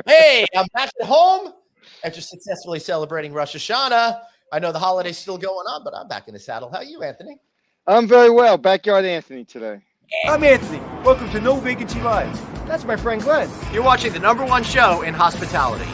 Hey, I'm back at home after successfully celebrating Rosh Hashanah. I know the holiday's still going on, but I'm back in the saddle. How are you, Anthony? I'm very well. Backyard Anthony today. I'm Anthony. Welcome to No Vacancy Live. That's my friend Glenn. You're watching the #1 show in hospitality.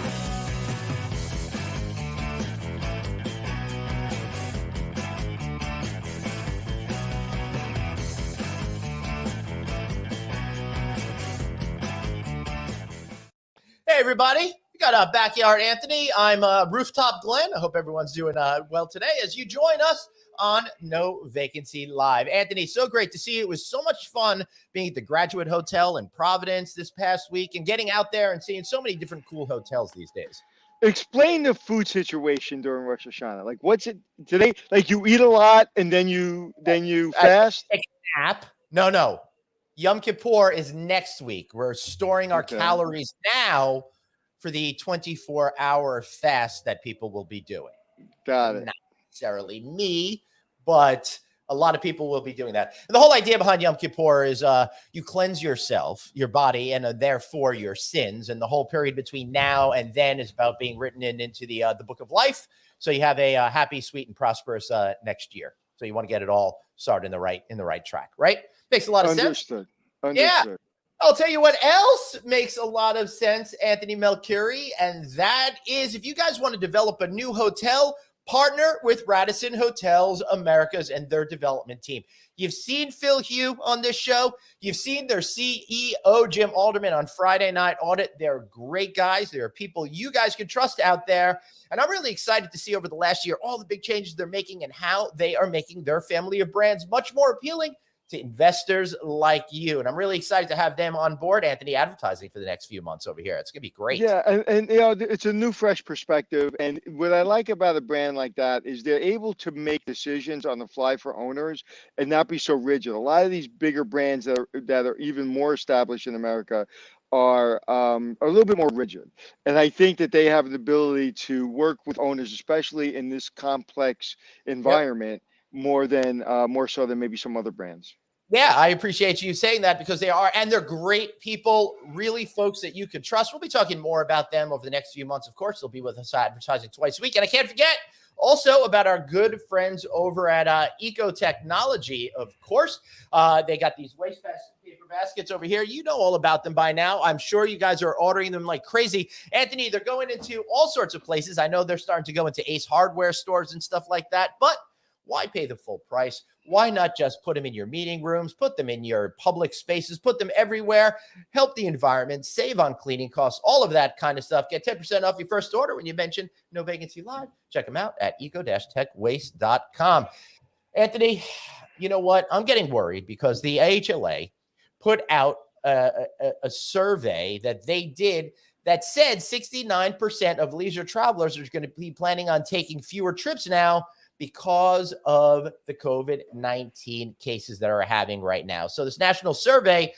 Hey, everybody. We got Backyard Anthony. I'm Rooftop Glenn. I hope everyone's doing well today as you join us on No Vacancy Live. Anthony, so great to see you. It was so much fun being at the Graduate Hotel in Providence this past week and getting out there and seeing so many different cool hotels these days. Explain the food situation during Rosh Hashanah. Like, what's it today? Like, you eat a lot and then you fast? Take a nap. No. Yom Kippur is next week. We're storing our calories now for the 24-hour fast that people will be doing. Got it. Not necessarily me, but a lot of people will be doing that. And the whole idea behind Yom Kippur is you cleanse yourself, your body, and therefore your sins. And the whole period between now and then is about being written into the book of life. So you have a happy, sweet, and prosperous next year. So you want to get it all started in the right track, right? Makes a lot of sense. Understood. Yeah. I'll tell you what else makes a lot of sense, Anthony Melchiori, and that is if you guys want to develop a new hotel, partner with Radisson Hotels Americas and their development team. You've seen Phil Hugh on this show. You've seen their CEO, Jim Alderman, on Friday Night Audit. They're great guys. They're people you guys can trust out there. And I'm really excited to see over the last year all the big changes they're making and how they are making their family of brands much more appealing to investors like you. And I'm really excited to have them on board, Anthony, advertising for the next few months over here. It's going to be great. Yeah, and it's a new, fresh perspective. And what I like about a brand like that is they're able to make decisions on the fly for owners and not be so rigid. A lot of these bigger brands that are even more established in America are a little bit more rigid. And I think that they have the ability to work with owners, especially in this complex environment, more so than maybe some other brands. Yeah, I appreciate you saying that because they are, and they're great people, really folks that you can trust. We'll be talking more about them over the next few months. Of course, they'll be with us advertising twice a week. And I can't forget also about our good friends over at Eco Technology, of course. They got these waste paper baskets over here. You know all about them by now. I'm sure you guys are ordering them like crazy. Anthony, they're going into all sorts of places. I know they're starting to go into Ace Hardware stores and stuff like that, but why pay the full price? Why not just put them in your meeting rooms, put them in your public spaces, put them everywhere, help the environment, save on cleaning costs, all of that kind of stuff. Get 10% off your first order when you mention No Vacancy Live. Check them out at eco-techwaste.com. Anthony, you know what? I'm getting worried because the AHLA put out a survey that they did that said 69% of leisure travelers are going to be planning on taking fewer trips now because of the COVID-19 cases that are having right now. So this national survey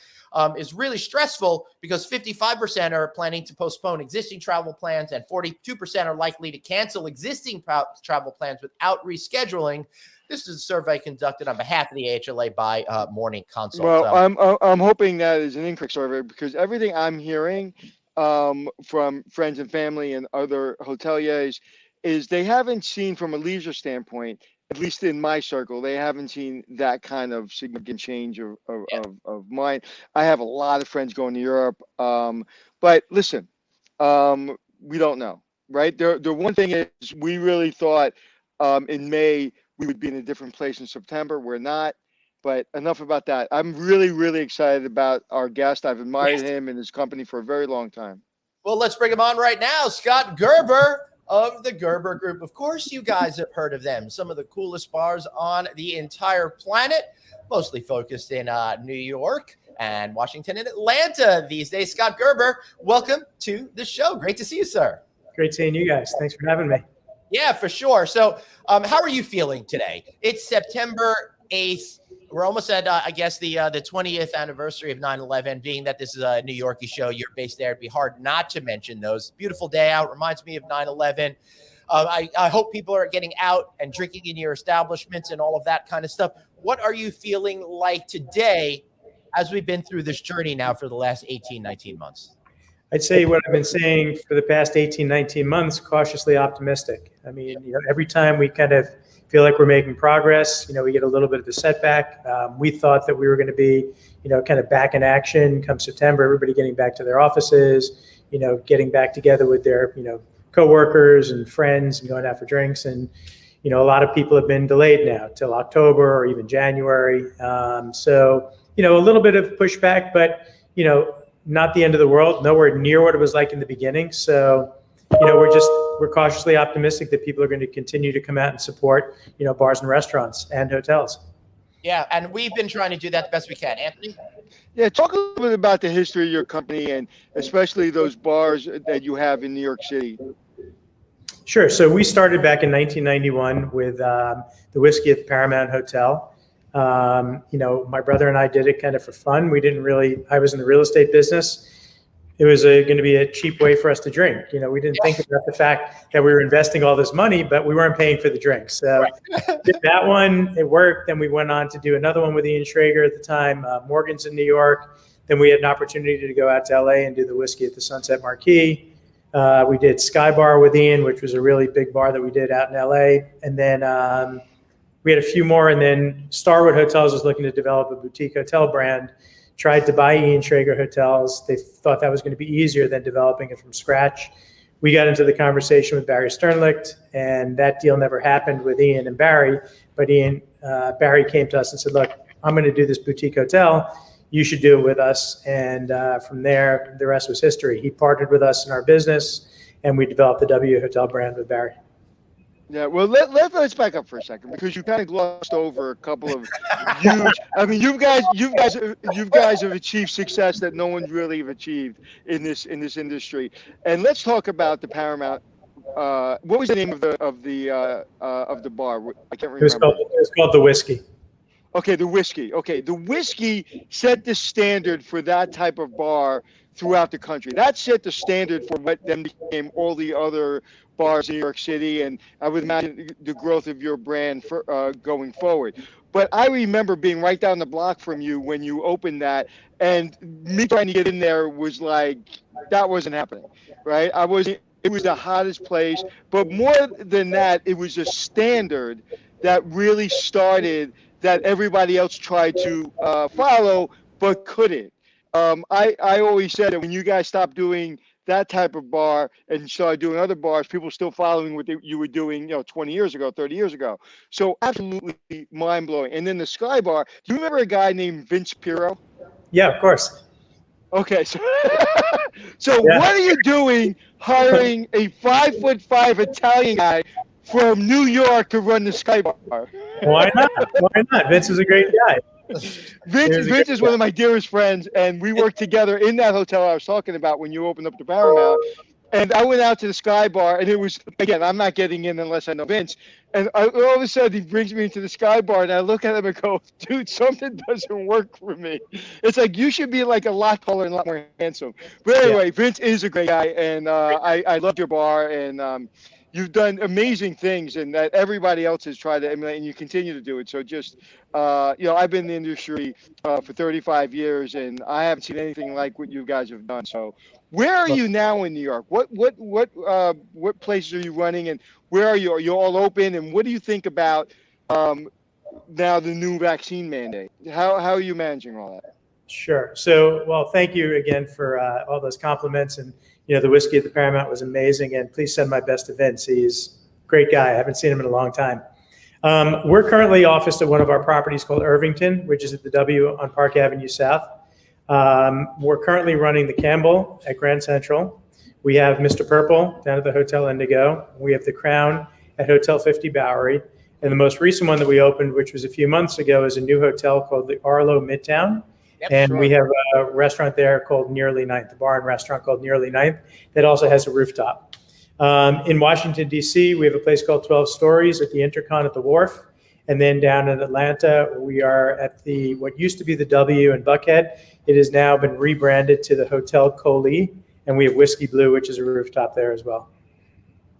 is really stressful because 55% are planning to postpone existing travel plans and 42% are likely to cancel existing travel plans without rescheduling. This is a survey conducted on behalf of the AHLA by Morning Consult. Well, I'm hoping that is an incorrect survey because everything I'm hearing from friends and family and other hoteliers is they haven't seen, from a leisure standpoint, at least in my circle, they haven't seen that kind of significant change of mind. I have a lot of friends going to Europe, but listen, we don't know, right? The one thing is we really thought in May we would be in a different place in September. We're not. But enough about that. I'm really, really excited about our guest. I've admired him and his company for a very long time. Well, let's bring him on right now. Scott Gerber of the Gerber Group. Of course, you guys have heard of them. Some of the coolest bars on the entire planet, mostly focused in New York and Washington and Atlanta these days. Scott Gerber, welcome to the show. Great to see you, sir. Great seeing you guys. Thanks for having me. Yeah, for sure. So how are you feeling today? It's September 8th. We're almost at, I guess, the 20th anniversary of 9/11, being that this is a New Yorkie show. You're based there. It'd be hard not to mention those. Beautiful day out. Reminds me of 9/11. I hope people are getting out and drinking in your establishments and all of that kind of stuff. What are you feeling like today as we've been through this journey now for the last 18, 19 months? I'd say what I've been saying for the past 18, 19 months, cautiously optimistic. I mean, every time we kind of feel like we're making progress, we get a little bit of a setback. We thought that we were going to be, kind of back in action come September, everybody getting back to their offices, getting back together with their, coworkers and friends and going out for drinks. And, a lot of people have been delayed now till October or even January. So, a little bit of pushback, but, not the end of the world, nowhere near what it was like in the beginning. So, we're cautiously optimistic that people are going to continue to come out and support, bars and restaurants and hotels. Yeah, and we've been trying to do that the best we can. Anthony? Yeah, talk a little bit about the history of your company and especially those bars that you have in New York City. Sure. So we started back in 1991 with the whiskey at the Paramount Hotel. My brother and I did it kind of for fun. I was in the real estate business. It was going to be a cheap way for us to drink. We didn't think about the fact that we were investing all this money, but we weren't paying for the drinks. So did that one, it worked. Then we went on to do another one with Ian Schrager at the time, Morgan's in New York. Then we had an opportunity to go out to LA and do the whiskey at the Sunset Marquis. We did Sky Bar with Ian, which was a really big bar that we did out in LA. And then we had a few more, and then Starwood Hotels was looking to develop a boutique hotel brand, tried to buy Ian Schrager Hotels. They thought that was going to be easier than developing it from scratch. We got into the conversation with Barry Sternlicht, and that deal never happened with Ian and Barry. But Barry came to us and said, look, I'm going to do this boutique hotel. You should do it with us. And from there, the rest was history. He partnered with us in our business, and we developed the W Hotel brand with Barry. Yeah, well, let's back up for a second because you kind of glossed over a couple of huge. I mean, you guys have achieved success that no one's really have achieved in this industry. And let's talk about the Paramount. What was the name of the bar? I can't remember. It was called the Whiskey. Okay, the Whiskey. Okay, the Whiskey set the standard for that type of bar throughout the country. That set the standard for what then became all the other bars in New York City, and I would imagine the growth of your brand for going forward. But I remember being right down the block from you when you opened that, and me trying to get in there was like, that wasn't happening, right? It was the hottest place, but more than that, it was a standard that really started that everybody else tried to follow, but couldn't. I always said that when you guys stopped doing that type of bar and started doing other bars, people still following what you were doing, 20 years ago, 30 years ago. So absolutely mind blowing. And then the Sky Bar, do you remember a guy named Vince Pirro? Yeah, of course. Okay, so What are you doing hiring a 5'5" Italian guy from New York to run the Sky Bar? Why not? Why not? Vince is a great guy. Vince is one of my dearest friends, and we worked together in that hotel I was talking about when you opened up the Paramount. And I went out to the Sky Bar, and it was, again, I'm not getting in unless I know Vince. And all of a sudden, he brings me into the Sky Bar, and I look at him and go, dude, something doesn't work for me. It's like, you should be like a lot taller and a lot more handsome. But anyway, Vince is a great guy, and I loved your bar, and you've done amazing things, and that everybody else has tried to emulate, and you continue to do it. So just, I've been in the industry for 35 years, and I haven't seen anything like what you guys have done. So where are you now in New York? What places are you running, and where are you? Are you all open, and what do you think about now the new vaccine mandate? How are you managing all that? Sure. So, well, thank you again for all those compliments. And, the whiskey at the Paramount was amazing. And please send my best to Vince. He's a great guy. I haven't seen him in a long time. We're currently officed at one of our properties called Irvington, which is at the W on Park Avenue South. We're currently running the Campbell at Grand Central. We have Mr. Purple down at the Hotel Indigo. We have the Crown at Hotel 50 Bowery. And the most recent one that we opened, which was a few months ago, is a new hotel called the Arlo Midtown. And we have a restaurant there called Nearly Ninth, a bar and restaurant called Nearly Ninth that also has a rooftop. In Washington, D.C., we have a place called 12 Stories at the Intercon at the Wharf. And then down in Atlanta, we are at what used to be the W in Buckhead. It has now been rebranded to the Hotel Coley. And we have Whiskey Blue, which is a rooftop there as well.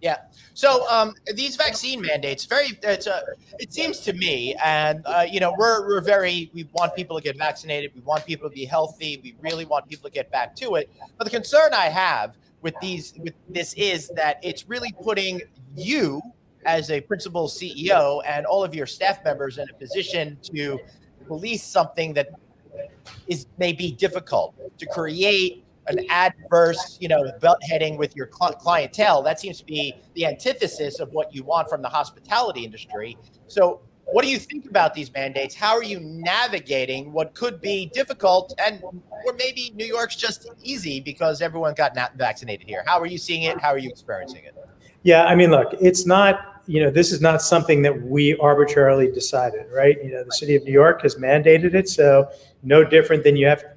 Yeah. So these vaccine mandates, it seems to me, and we want people to get vaccinated. We want people to be healthy. We really want people to get back to it. But the concern I have with this is that it's really putting you as a principal CEO and all of your staff members in a position to police something that may be difficult to create an adverse, belt heading with your clientele. That seems to be the antithesis of what you want from the hospitality industry. So what do you think about these mandates? How are you navigating what could be difficult, or maybe New York's just easy because everyone got vaccinated here? How are you seeing it? How are you experiencing it? Yeah, I mean, look, it's not, this is not something that we arbitrarily decided, right? The city of New York has mandated it, so no different than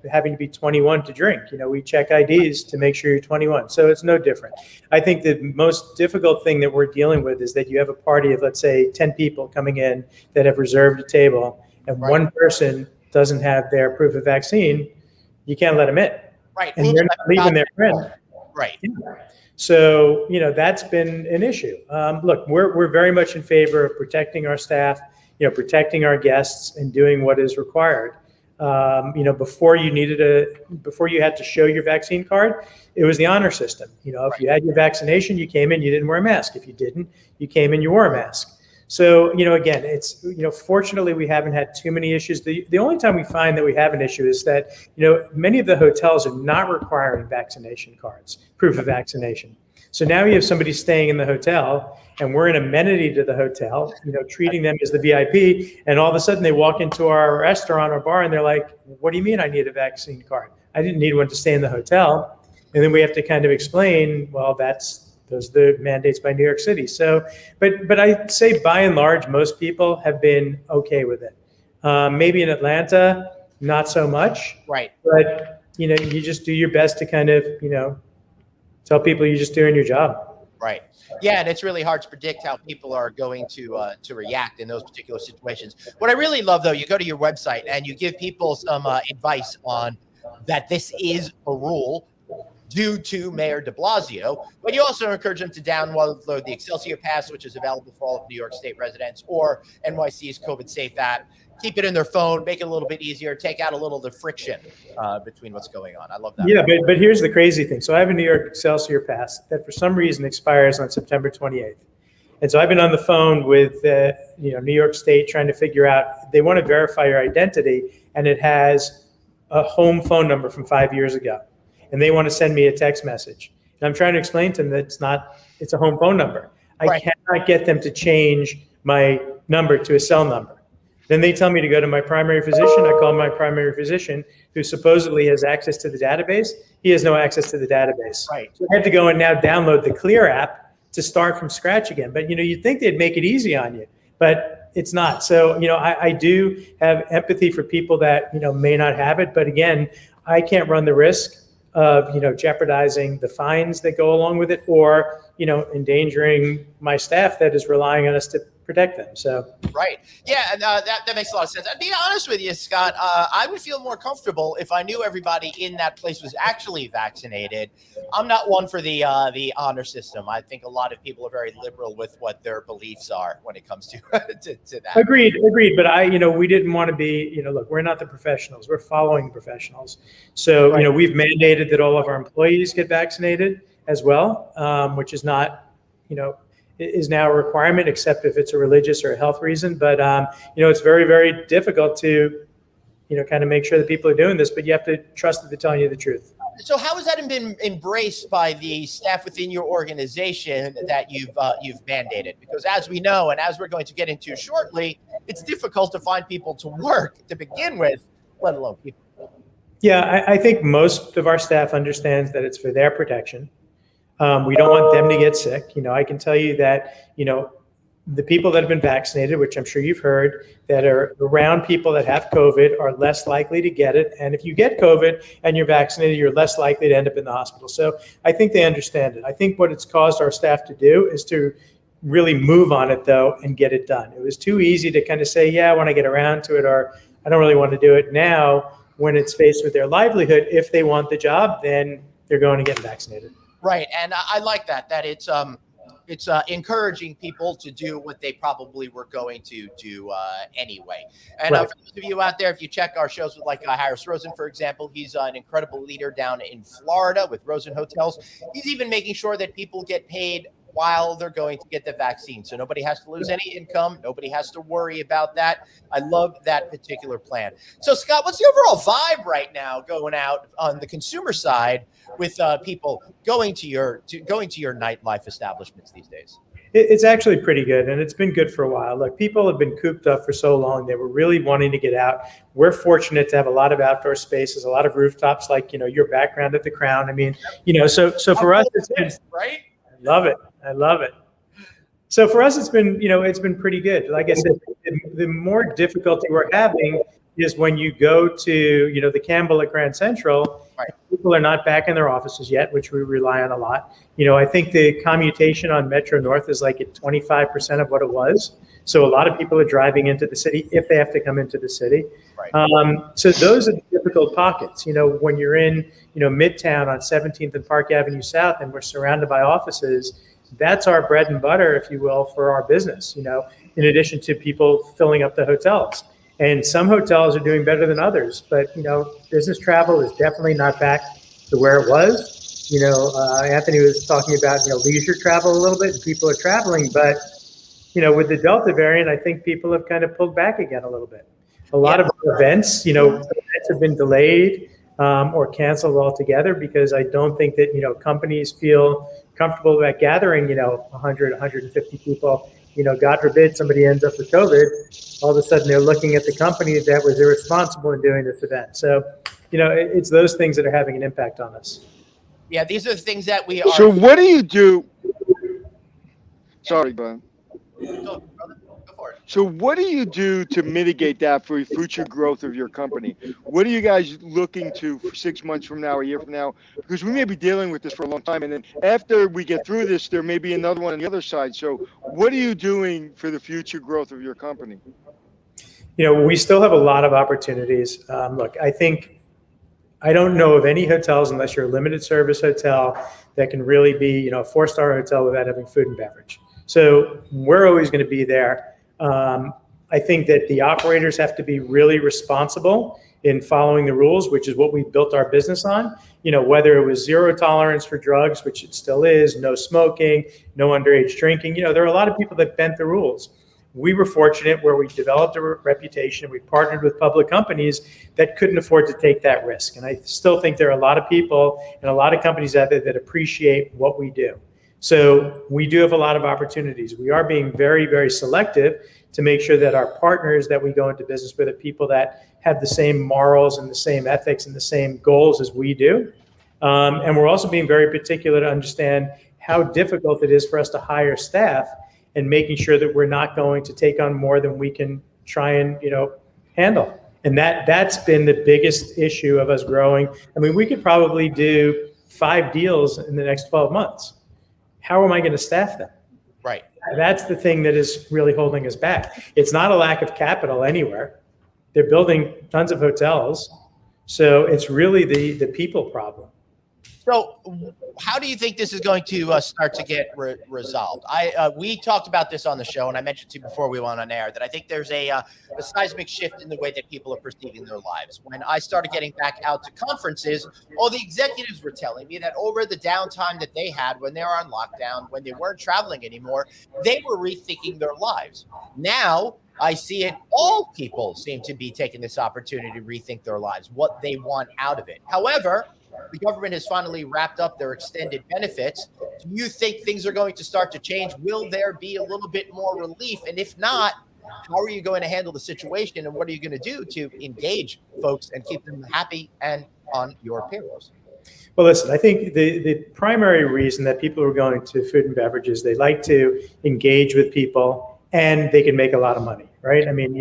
having to be 21 to drink. We check IDs to make sure you're 21, so it's no different. I think the most difficult thing that we're dealing with is that you have a party of, let's say, 10 people coming in that have reserved a table, and one person doesn't have their proof of vaccine. You can't let them in, right? And they're not leaving their friend, right? So, that's been an issue. Look, we're very much in favor of protecting our staff, protecting our guests, and doing what is required. Before you had to show your vaccine card, it was the honor system. If you had your vaccination, you came in, you didn't wear a mask. If you didn't, you came in, you wore a mask. So, again, it's, fortunately, we haven't had too many issues. The only time we find that we have an issue is that, many of the hotels are not requiring vaccination cards, proof of vaccination. So now you have somebody staying in the hotel, and we're an amenity to the hotel, treating them as the VIP. And all of a sudden they walk into our restaurant or bar and they're like, what do you mean I need a vaccine card? I didn't need one to stay in the hotel. And then we have to kind of explain, well, those are the mandates by New York City. So, but I'd say by and large, most people have been okay with it. Maybe in Atlanta, not so much. Right. But, you just do your best to kind of, tell people you're just doing your job. Right. Yeah, and it's really hard to predict how people are going to react in those particular situations. What I really love, though, you go to your website and you give people some advice on that this is a rule due to Mayor de Blasio, but you also encourage them to download the Excelsior Pass, which is available for all of New York State residents, or NYC's COVID Safe app. Keep it in their phone, make it a little bit easier, take out a little of the friction between what's going on. I love that. Yeah, but here's the crazy thing. So I have a New York Excelsior Pass that for some reason expires on September 28th. And so I've been on the phone with New York State trying to figure out, they want to verify your identity, and it has a home phone number from 5 years ago. And they want to send me a text message. And I'm trying to explain to them that it's a home phone number. I cannot get them to change my number to a cell number. Then they tell me to go to my primary physician. I call my primary physician, who supposedly has access to the database. He has no access to the database. Right. So I had to go and now download the Clear app to start from scratch again. But, you'd think they'd make it easy on you, but it's not. So, I do have empathy for people that, may not have it. But again, I can't run the risk of, jeopardizing the fines that go along with it, or, endangering my staff that is relying on us to protect them. So right. Yeah, and that makes a lot of sense. And being honest with you, Scott, I would feel more comfortable if I knew everybody in that place was actually vaccinated. I'm not one for the honor system. I think a lot of people are very liberal with what their beliefs are when it comes to to that. Agreed. But we didn't want to be, look, we're not the professionals. We're following the professionals. So, right. We've mandated that all of our employees get vaccinated as well, which is not, is now a requirement, except if it's a religious or a health reason. But, it's very, very difficult to, kind of make sure that people are doing this, but you have to trust that they're telling you the truth. So how has that been embraced by the staff within your organization that you've mandated? Because as we know, and as we're going to get into shortly, it's difficult to find people to work to begin with, let alone people. Yeah, I think most of our staff understands that it's for their protection. We don't want them to get sick. I can tell you that, the people that have been vaccinated, which I'm sure you've heard, that are around people that have COVID are less likely to get it. And if you get COVID and you're vaccinated, you're less likely to end up in the hospital. So I think they understand it. I think what it's caused our staff to do is to really move on it, though, and get it done. It was too easy to kind of say, yeah, when I get around to it, or I don't really want to do it now. When it's faced with their livelihood, if they want the job, then they're going to get vaccinated. Right. And I like that it's It's encouraging people to do what they probably were going to do anyway. And Right. for those of you out there, if you check our shows with like Harris Rosen, for example, he's an incredible leader down in Florida with Rosen Hotels. He's even making sure that people get paid while they're going to get the vaccine. So nobody has to lose any income. Nobody has to worry about that. I love that particular plan. So Scott, what's the overall vibe right now going out on the consumer side with people going to your nightlife establishments these days? It's actually pretty good, and it's been good for a while. Look, people have been cooped up for so long. They were really wanting to get out. We're fortunate to have a lot of outdoor spaces, a lot of rooftops, like, your background at the Crown. I mean, so for us, it's been, right? I love it. So for us, it's been pretty good. Like I said, the more difficulty we're having is when you go to, the Campbell at Grand Central, right. People are not back in their offices yet, which we rely on a lot. I think the commutation on Metro North is like at 25% of what it was. So a lot of people are driving into the city if they have to come into the city. Right. So those are the difficult pockets. When you're in, Midtown on 17th and Park Avenue South, and we're surrounded by offices, that's our bread and butter, if you will, for our business, in addition to people filling up the hotels. And some hotels are doing better than others, but, business travel is definitely not back to where it was. Anthony was talking about, leisure travel a little bit, and people are traveling, but, with the Delta variant, I think people have kind of pulled back again a little bit. A lot of events, events have been delayed or canceled altogether because I don't think that, companies feel comfortable about gathering, 100, 150 people. God forbid somebody ends up with COVID, all of a sudden they're looking at the company that was irresponsible in doing this event. So, it's those things that are having an impact on us. Yeah, these are the things that we are. So what do you do? Sorry, Glenn. Go for it. So what do you do to mitigate that for future growth of your company? What are you guys looking to for 6 months from now, a year from now? Because we may be dealing with this for a long time. And then after we get through this, there may be another one on the other side. So what are you doing for the future growth of your company? We still have a lot of opportunities. Look, I don't know of any hotels, unless you're a limited service hotel, that can really be, a 4-star hotel without having food and beverage. So we're always going to be there. I think that the operators have to be really responsible in following the rules, which is what we built our business on. Whether it was zero tolerance for drugs, which it still is, no smoking, no underage drinking. There are a lot of people that bent the rules. We were fortunate where we developed a reputation. We partnered with public companies that couldn't afford to take that risk. And I still think there are a lot of people and a lot of companies out there that appreciate what we do. So we do have a lot of opportunities. We are being very, very selective to make sure that our partners that we go into business with are people that have the same morals and the same ethics and the same goals as we do. And we're also being very particular to understand how difficult it is for us to hire staff and making sure that we're not going to take on more than we can try and, handle. And that's been the biggest issue of us growing. I mean, we could probably do 5 deals in the next 12 months. How am I going to staff them? Right. That's the thing that is really holding us back. It's not a lack of capital anywhere. They're building tons of hotels. So it's really the people problem. So how do you think this is going to start to get resolved? We talked about this on the show, and I mentioned to you before we went on air that I think there's a seismic shift in the way that people are perceiving their lives. When I started getting back out to conferences, all the executives were telling me that over the downtime that they had when they were on lockdown, when they weren't traveling anymore, they were rethinking their lives. Now, I see it. All people seem to be taking this opportunity to rethink their lives, what they want out of it. However, the government has finally wrapped up their extended benefits. Do you think things are going to start to change? Will there be a little bit more relief? And if not, how are you going to handle the situation? And what are you going to do to engage folks and keep them happy and on your payrolls? Well, listen, I think the primary reason that people are going to food and beverages, they like to engage with people and they can make a lot of money, right? I mean,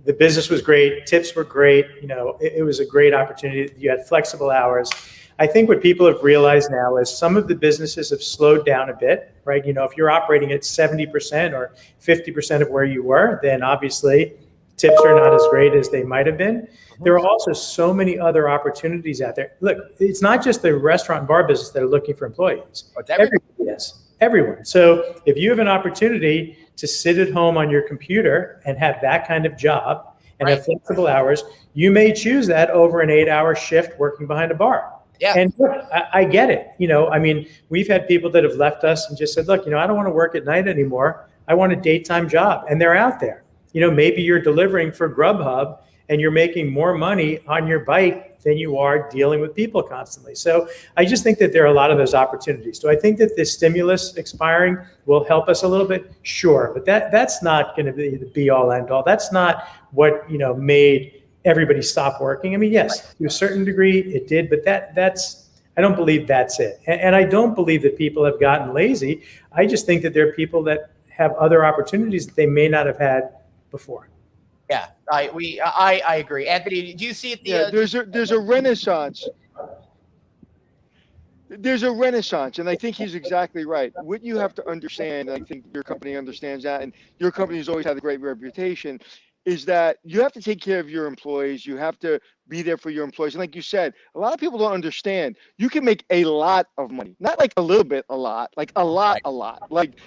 the business was great. Tips were great. It was a great opportunity. You had flexible hours. I think what people have realized now is some of the businesses have slowed down a bit, right? If you're operating at 70% or 50% of where you were, then obviously tips are not as great as they might have been. There are also so many other opportunities out there. Look, it's not just the restaurant and bar business that are looking for employees. Everybody is. everyone. So if you have an opportunity to sit at home on your computer and have that kind of job and have flexible hours, you may choose that over an 8-hour shift working behind a bar. Yeah. And look, I get it. I mean, we've had people that have left us and just said, look, I don't want to work at night anymore. I want a daytime job. And they're out there. Maybe you're delivering for Grubhub and you're making more money on your bike than you are dealing with people constantly. So I just think that there are a lot of those opportunities. Do I think that this stimulus expiring will help us a little bit? Sure, but that's not going to be the be all end all. That's not what made everybody stop working. I mean, yes, to a certain degree it did, but I don't believe that's it. And I don't believe that people have gotten lazy. I just think that there are people that have other opportunities that they may not have had before. Yeah, I agree. Anthony, do you see it? There's a renaissance. There's a renaissance, and I think he's exactly right. What you have to understand, and I think your company understands that, and your company has always had a great reputation, is that you have to take care of your employees. You have to be there for your employees. And like you said, a lot of people don't understand. You can make a lot of money, not like a little bit, a lot, like a lot, a lot, like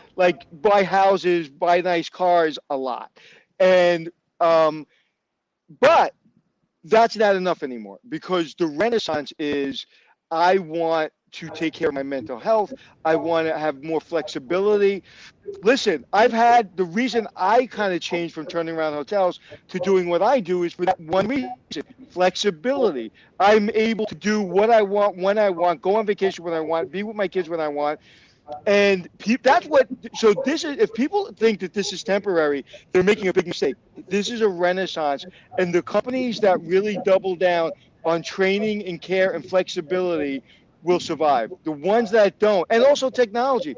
buy houses, buy nice cars, a lot. And but that's not enough anymore, because the renaissance is, I want to take care of my mental health. I want to have more flexibility. Listen, the reason I kind of changed from turning around hotels to doing what I do is for that one reason: flexibility. I'm able to do what I want, when I want, go on vacation when I want, be with my kids when I want. And that's what, so this is, if people think that this is temporary, they're making a big mistake. This is a renaissance, and the companies that really double down on training and care and flexibility will survive. The ones that don't, and also technology,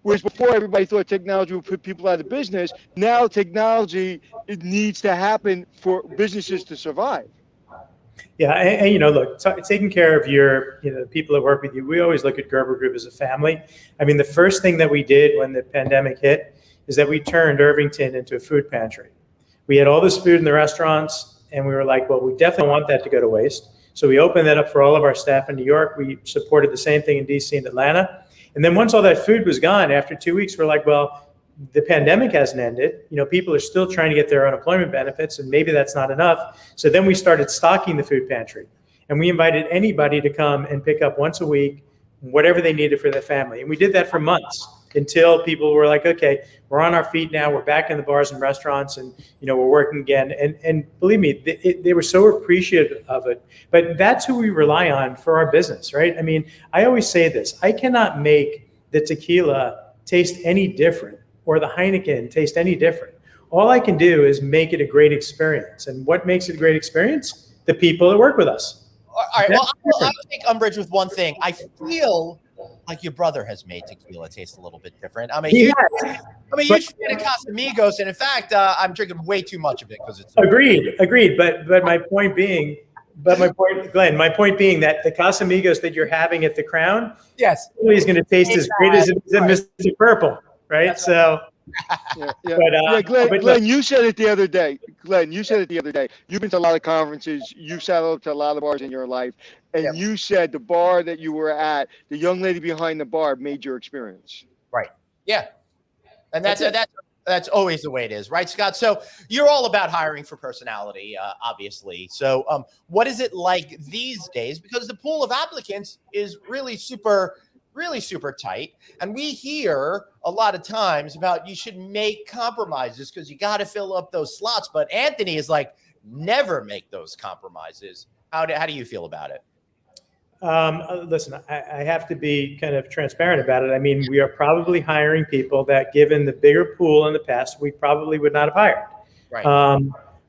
whereas before everybody thought technology would put people out of business, now technology, it needs to happen for businesses to survive. Yeah, and look, taking care of your, the people that work with you, we always look at Gerber Group as a family. I mean, the first thing that we did when the pandemic hit is that we turned Irvington into a food pantry. We had all this food in the restaurants, and we were like, well, we definitely want that to go to waste. So we opened that up for all of our staff in New York. We supported the same thing in DC and Atlanta. And then once all that food was gone, after 2 weeks, we're like, well, the pandemic hasn't ended. People are still trying to get their unemployment benefits, and maybe that's not enough. So then we started stocking the food pantry, and we invited anybody to come and pick up once a week whatever they needed for their family. And we did that for months until people were like, okay, we're on our feet now. We're back in the bars and restaurants, and we're working again. And believe me, they were so appreciative of it. But that's who we rely on for our business, right? I mean, I always say this: I cannot make the tequila taste any different, or the Heineken taste any different. All I can do is make it a great experience. And what makes it a great experience? The people that work with us. All right. Well, I'll take umbrage with one thing. I feel like your brother has made tequila taste a little bit different. I'm a huge fan of Casamigos, and in fact, I'm drinking way too much of it because it's agreed. But my point being, Glenn, my point being that the Casamigos that you're having at the Crown, yes, really is going to taste as great as it is in Mr. Purple. Right. That's so, Glenn, you said it the other day. You've been to a lot of conferences. You sat up to a lot of bars in your life. And you said the bar that you were at, the young lady behind the bar made your experience. Right. Yeah. And that's always the way it is. Right, Scott? So you're all about hiring for personality, obviously. So what is it like these days? Because the pool of applicants is really super tight. And we hear a lot of times about you should make compromises because you got to fill up those slots. But Anthony is like, never make those compromises. How do you feel about it? Listen, I have to be kind of transparent about it. I mean, we are probably hiring people that, given the bigger pool in the past, we probably would not have hired. Right.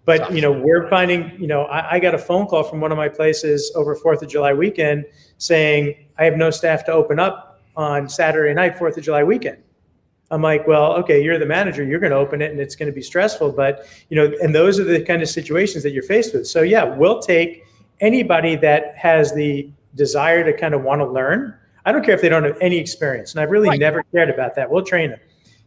But, we're finding, I got a phone call from one of my places over 4th of July weekend saying, I have no staff to open up on Saturday night, 4th of July weekend. I'm like, well, okay, you're the manager, you're going to open it and it's going to be stressful. But, and those are the kind of situations that you're faced with. So yeah, we'll take anybody that has the desire to kind of want to learn. I don't care if they don't have any experience. And I've really never cared about that. We'll train them.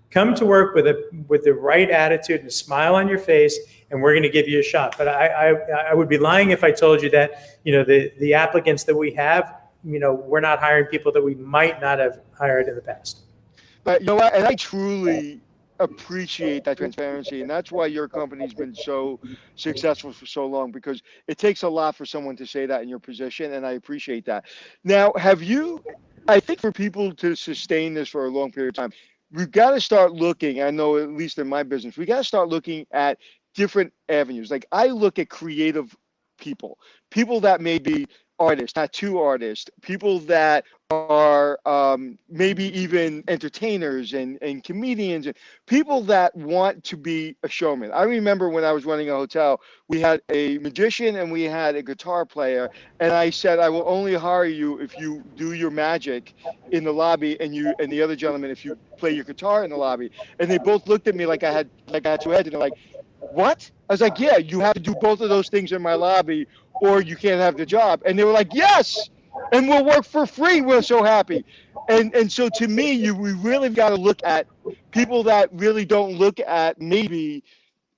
Come to work with the right attitude and a smile on your face, and we're going to give you a shot. But I would be lying if I told you that, the applicants that we have we're not hiring people that we might not have hired in the past. But you know what? And I truly appreciate that transparency, and that's why your company's been so successful for so long, because it takes a lot for someone to say that in your position, and I appreciate that. Now, I think for people to sustain this for a long period of time, we've got to start looking, I know at least in my business, we got to start looking at different avenues. Like I look at creative people that may be artists, tattoo artists, people that are maybe even entertainers and comedians, and people that want to be a showman. I remember when I was running a hotel, we had a magician and we had a guitar player, and I said, I will only hire you if you do your magic in the lobby, and the other gentleman if you play your guitar in the lobby. And they both looked at me like I had two heads, and they're like, what? I was like, yeah, you have to do both of those things in my lobby or you can't have the job. And they were like, yes, and we'll work for free. We're so happy. And so to me, we really got to look at people that really don't look at maybe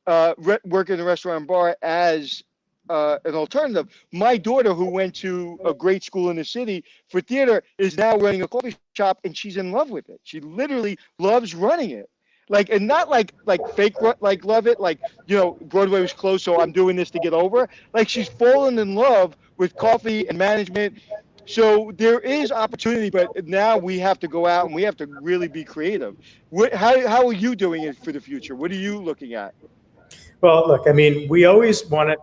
work in a restaurant and bar as an alternative. My daughter, who went to a great school in the city for theater, is now running a coffee shop, and she's in love with it. She literally loves running it. Like, and not like fake, like love it. Like, Broadway was closed, so I'm doing this to get over. Like, she's fallen in love with coffee and management. So there is opportunity, but now we have to go out and we have to really be creative. How are you doing it for the future? What are you looking at? Well, look, I mean, we always want to,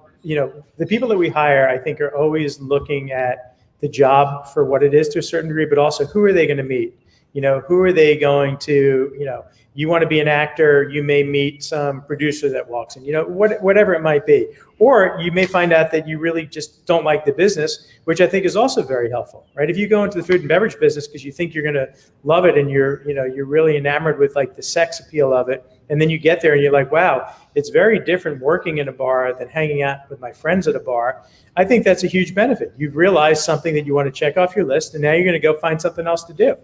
the people that we hire, I think, are always looking at the job for what it is to a certain degree, but also who are they going to meet? Who are they going to, you want to be an actor, you may meet some producer that walks in, whatever it might be. Or you may find out that you really just don't like the business, which I think is also very helpful, right? If you go into the food and beverage business because you think you're going to love it and you're really enamored with like the sex appeal of it, and then you get there and you're like, wow, it's very different working in a bar than hanging out with my friends at a bar. I think that's a huge benefit. You've realized something that you want to check off your list, and now you're going to go find something else to do.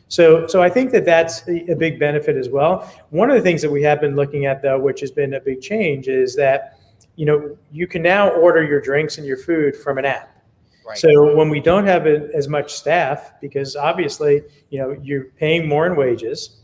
So I think that's a big benefit as well. One of the things that we have been looking at, though, which has been a big change, is that you can now order your drinks and your food from an app. Right. So when we don't have as much staff, because obviously you're paying more in wages,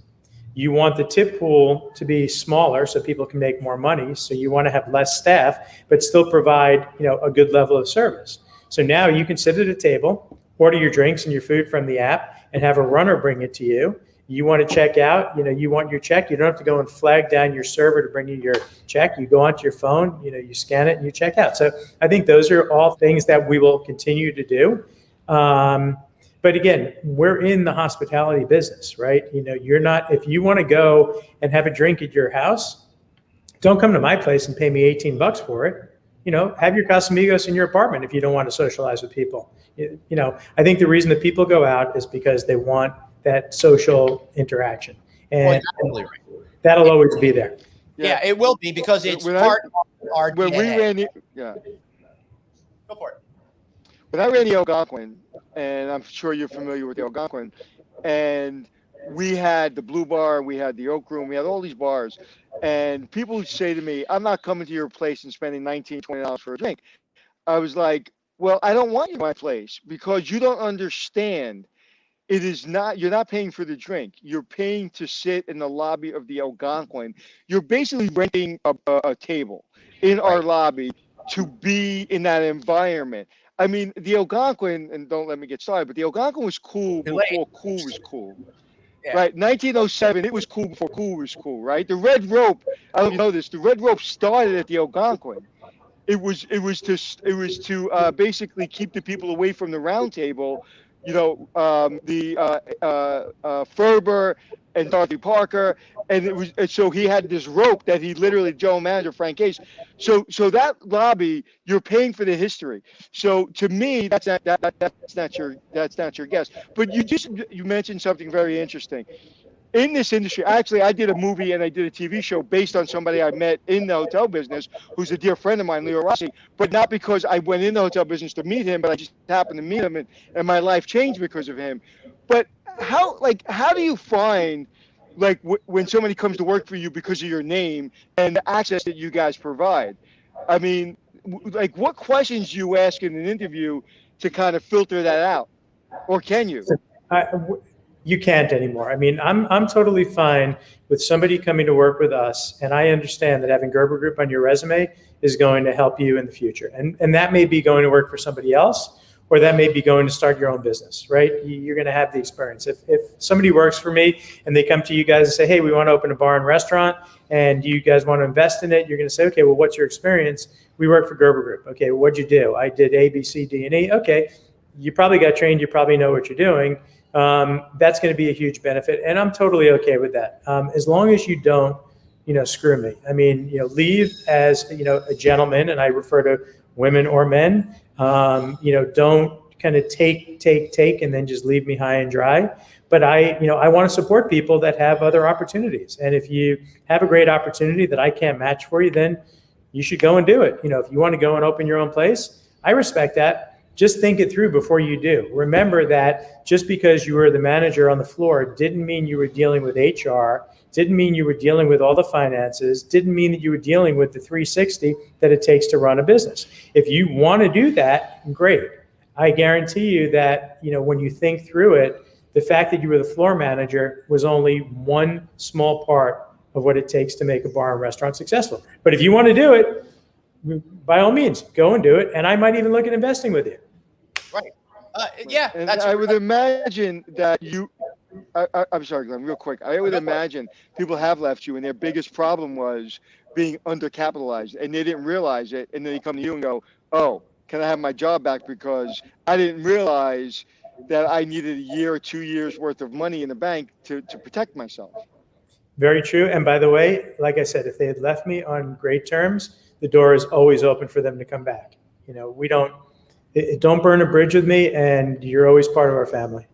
you want the tip pool to be smaller so people can make more money. So you want to have less staff, but still provide a good level of service. So now you can sit at a table, order your drinks and your food from the app, and have a runner bring it to you. You want to check out, you want your check. You don't have to go and flag down your server to bring you your check. You go onto your phone, you scan it and you check out. So I think those are all things that we will continue to do. But again, we're in the hospitality business, right? You're not, if you want to go and have a drink at your house, don't come to my place and pay me $18 for it. Have your Casamigos in your apartment if you don't want to socialize with people. I think the reason that people go out is because they want that social interaction, and that'll always be there. Yeah, it will be, because it's part of our DNA. Go for it. When I ran the Algonquin, and I'm sure you're familiar with the Algonquin, and we had the Blue Bar, we had the Oak Room, we had all these bars, and people would say to me, I'm not coming to your place and spending $19, $20 for a drink. I was like, well, I don't want you at my place, because you don't understand. It is not, you're not paying for the drink. You're paying to sit in the lobby of the Algonquin. You're basically renting a table in our lobby to be in that environment. I mean, the Algonquin, and don't let me get started, but the Algonquin was cool before cool was cool. Yeah. Right, 1907, it was cool before cool was cool, right? The Red Rope, I don't know if you know this, the Red Rope started at the Algonquin. It was to basically keep the people away from the Round Table. Ferber and Dorothy Parker, and so he had this rope that he literally, general manager Frank Case. So that lobby, you're paying for the history. So to me, that's not your guess. But you mentioned something very interesting. In this industry, actually, I did a movie and I did a TV show based on somebody I met in the hotel business, who's a dear friend of mine, Leo Rossi, but not because I went in the hotel business to meet him, but I just happened to meet him, and my life changed because of him. But how do you find, when somebody comes to work for you because of your name and the access that you guys provide? I mean, what questions do you ask in an interview to kind of filter that out? Or can you? You can't anymore. I mean, I'm totally fine with somebody coming to work with us, and I understand that having Gerber Group on your resume is going to help you in the future. And that may be going to work for somebody else, or that may be going to start your own business, right? You're going to have the experience. If somebody works for me and they come to you guys and say, hey, we want to open a bar and restaurant, and you guys want to invest in it, you're going to say, okay, well, what's your experience? We work for Gerber Group. Okay, well, what'd you do? I did A, B, C, D, and E. Okay, you probably got trained. You probably know what you're doing. That's going to be a huge benefit, and I'm totally okay with that. As long as you don't, screw me. I mean, leave as, a gentleman, and I refer to women or men. Don't kind of take, and then just leave me high and dry. But I want to support people that have other opportunities. And if you have a great opportunity that I can't match for you, then you should go and do it. If you want to go and open your own place, I respect that. Just think it through before you do. Remember that just because you were the manager on the floor didn't mean you were dealing with HR, didn't mean you were dealing with all the finances, didn't mean that you were dealing with the 360 that it takes to run a business. If you want to do that, great. I guarantee you that, when you think through it, the fact that you were the floor manager was only one small part of what it takes to make a bar and restaurant successful. But if you want to do it, by all means, go and do it. And I might even look at investing with you. Right. Yeah. And I would imagine that I'm sorry, Glenn, real quick. I would imagine people have left you and their biggest problem was being undercapitalized and they didn't realize it. And then they come to you and go, oh, can I have my job back? Because I didn't realize that I needed a year or 2 years worth of money in the bank to protect myself. Very true. And by the way, like I said, if they had left me on great terms, the door is always open for them to come back. Don't burn a bridge with me, and you're always part of our family.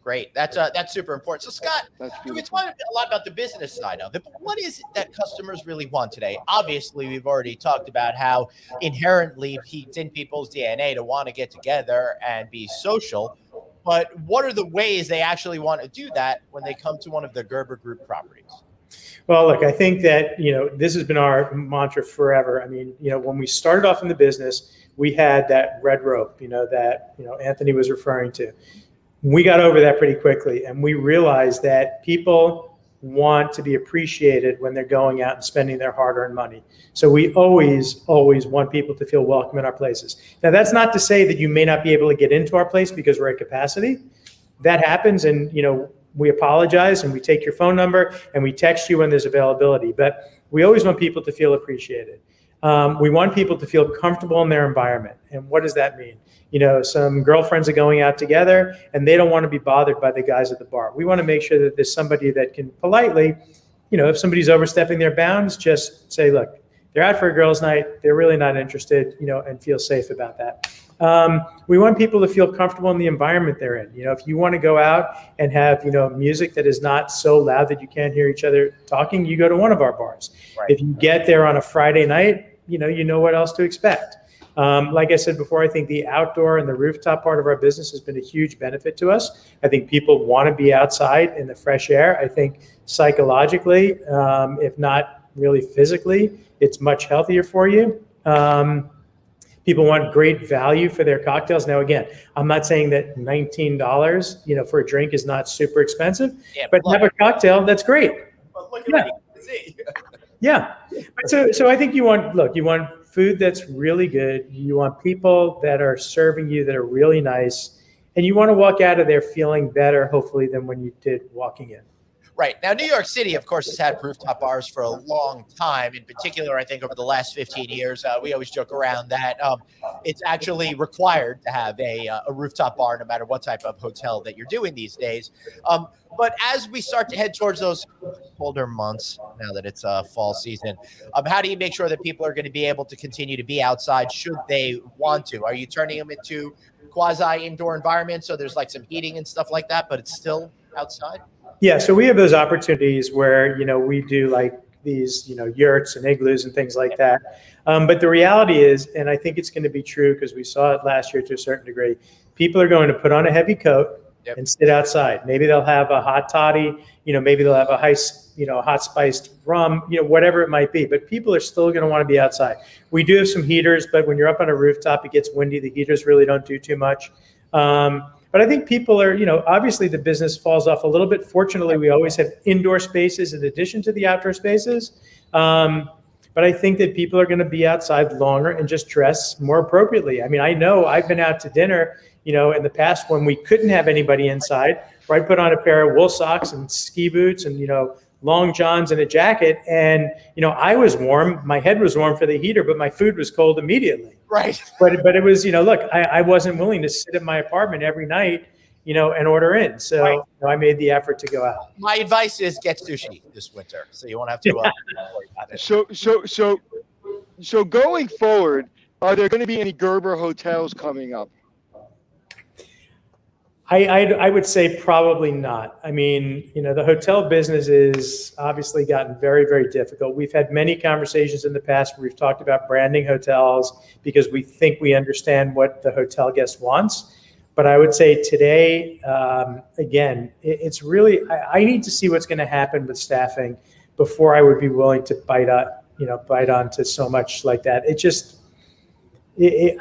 Great. That's super important. So Scott, we talked a lot about the business side of it, but what is it that customers really want today? Obviously, we've already talked about how inherently it's in people's DNA to want to get together and be social, but what are the ways they actually want to do that when they come to one of the Gerber Group properties? Well, look, I think that, this has been our mantra forever. I mean, when we started off in the business, we had that red rope, that, Anthony was referring to. We got over that pretty quickly, and we realized that people want to be appreciated when they're going out and spending their hard-earned money. So we always want people to feel welcome in our places. Now, that's not to say that you may not be able to get into our place because we're at capacity. That happens, and, we apologize, and we take your phone number and we text you when there's availability. But we always want people to feel appreciated. We want people to feel comfortable in their environment. And what does that mean? Some girlfriends are going out together and they don't want to be bothered by the guys at the bar. We want to make sure that there's somebody that can politely, if somebody's overstepping their bounds, just say, look, they're out for a girls' night. They're really not interested, and feel safe about that. We want people to feel comfortable in the environment they're in. If you want to go out and have, music that is not so loud that you can't hear each other talking, you go to one of our bars. Right. If you get there on a Friday night, you know what else to expect. Like I said before, I think the outdoor and the rooftop part of our business has been a huge benefit to us. I think people want to be outside in the fresh air. I think psychologically, if not really physically, it's much healthier for you. People want great value for their cocktails. Now, again, I'm not saying that $19, for a drink is not super expensive, but have a cocktail, that's great. But look at what you can see. Yeah. So I think you want food that's really good. You want people that are serving you that are really nice, and you want to walk out of there feeling better, hopefully, than when you did walking in. Right. Now, New York City, of course, has had rooftop bars for a long time. In particular, I think over the last 15 years, we always joke around that it's actually required to have a rooftop bar no matter what type of hotel that you're doing these days. But as we start to head towards those colder months, now that it's fall season, how do you make sure that people are going to be able to continue to be outside should they want to? Are you turning them into quasi-indoor environments so there's like some heating and stuff like that, but it's still outside? Yeah, so we have those opportunities where, we do like these, yurts and igloos and things like that. But the reality is, and I think it's going to be true because we saw it last year to a certain degree, people are going to put on a heavy coat and sit outside. Maybe they'll have a hot toddy, maybe they'll have a hot spiced rum, whatever it might be. But people are still going to want to be outside. We do have some heaters, but when you're up on a rooftop, it gets windy. The heaters really don't do too much. But I think people are, obviously the business falls off a little bit. Fortunately, we always have indoor spaces in addition to the outdoor spaces. But I think that people are going to be outside longer and just dress more appropriately. I mean, I know I've been out to dinner, in the past when we couldn't have anybody inside, where I put on a pair of wool socks and ski boots and, long johns and a jacket. And, I was warm, my head was warm for the heater, but my food was cold immediately. Right. But it was, look, I wasn't willing to sit in my apartment every night, and order in. So right. I made the effort to go out. My advice is get sushi this winter, so you won't have to worry about it. So going forward, are there going to be any Gerber hotels coming up? I would say probably not. I mean, the hotel business is obviously gotten very, very difficult. We've had many conversations in the past where we've talked about branding hotels because we think we understand what the hotel guest wants. But I would say today, again, it's really, I need to see what's going to happen with staffing before I would be willing to bite onto so much like that. It just,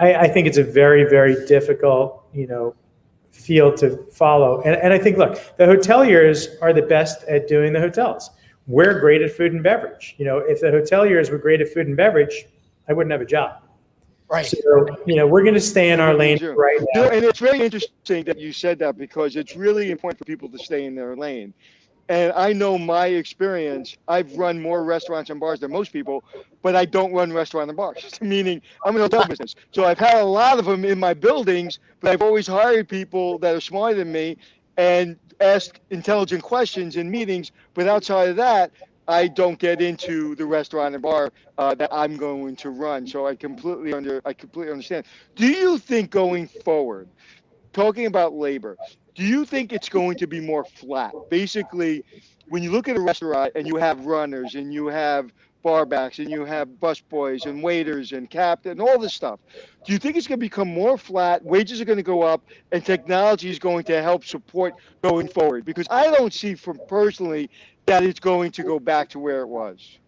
I think it's a very, very difficult, field to follow. And I think, look, the hoteliers are the best at doing the hotels. We're great at food and beverage. If the hoteliers were great at food and beverage, I wouldn't have a job. Right. So, we're going to stay in our lane right now. And it's very interesting that you said that because it's really important for people to stay in their lane. And I know my experience, I've run more restaurants and bars than most people, but I don't run restaurant and bars, meaning I'm in the hotel business. So I've had a lot of them in my buildings, but I've always hired people that are smarter than me and ask intelligent questions in meetings. But outside of that, I don't get into the restaurant and bar that I'm going to run. So I completely understand. Do you think going forward, talking about labor, do you think it's going to be more flat? Basically, when you look at a restaurant and you have runners and you have barbacks and you have busboys and waiters and captain and all this stuff, do you think it's going to become more flat, wages are going to go up, and technology is going to help support going forward? Because I don't see from personally that it's going to go back to where it was.